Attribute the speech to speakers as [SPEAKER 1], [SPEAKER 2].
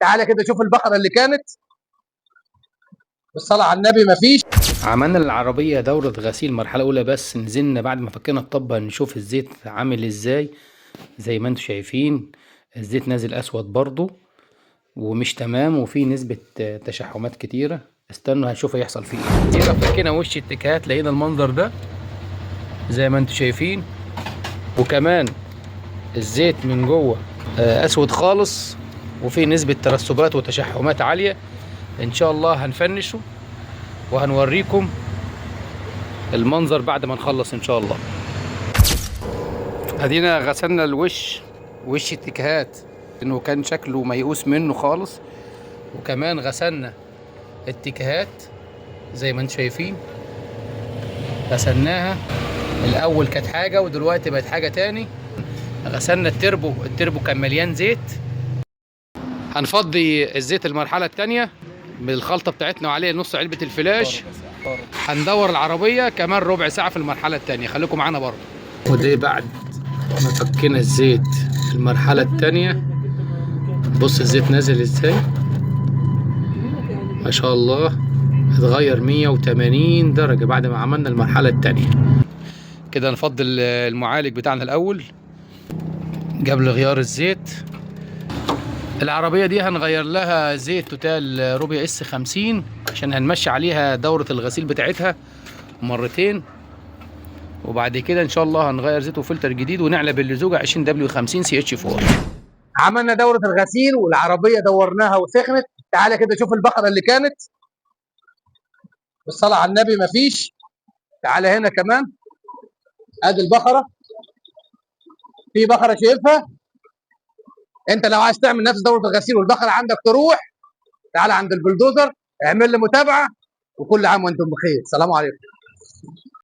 [SPEAKER 1] تعالى كده شوف البقرة اللي كانت بالصلاة على النبي مفيش.
[SPEAKER 2] عملنا للعربية دورة غسيل مرحلة أولى، بس نزلنا بعد ما فكينا الطبة نشوف الزيت عامل ازاي. زي ما انتم شايفين الزيت نازل أسود برضو ومش تمام، وفي نسبة تشحمات كتيرة. استنوا هنشوف هيحصل فيه ايه. كده فكينا وش التكات لقينا المنظر ده زي ما انتم شايفين، وكمان الزيت من جوه أسود خالص، وفي نسبة ترسبات وتشحمات عالية. إن شاء الله هنفنشه وهنوريكم المنظر بعد ما نخلص ان شاء الله. ادينا غسلنا وش التكهات انه كان شكله ميؤوس منه خالص، وكمان غسلنا التكهات زي ما انتم شايفين. غسلناها الاول كانت حاجه ودلوقتي بقت حاجه تاني. غسلنا التربو كان مليان زيت. هنفضي الزيت المرحله التانيه بالخلطه بتاعتنا وعليه نص علبه الفلاش. هندور العربيه كمان ربع ساعه في المرحله التانيه، خليكم معانا برضه. ودي بعد ما فكينا الزيت في المرحلة التانية. بص الزيت نازل ازاي ما شاء الله، اتغير 180 درجة بعد ما عملنا المرحلة التانية. كده نفضل المعالج بتاعنا الأول قبل غيار الزيت. العربية دي هنغير لها زيت توتال روبيا اس 50 عشان هنمشي عليها دورة الغسيل بتاعتها مرتين، وبعد كده ان شاء الله هنغير زيت وفلتر جديد ونعلب اللزوجة 20 دبليو 50 سي اتش 4.
[SPEAKER 1] عملنا دورة الغسيل والعربية دورناها وسخنت. تعالى كده شوف البقرة اللي كانت بالصلاة على النبي مفيش. تعالى هنا كمان ادي البقرة، في بقرة شايفها. انت لو عايز تعمل نفس دورة الغسيل والبقرة عندك تروح، تعالى عند البلدوزر اعمل لي متابعة، وكل عام وانتم بخير. سلام عليكم.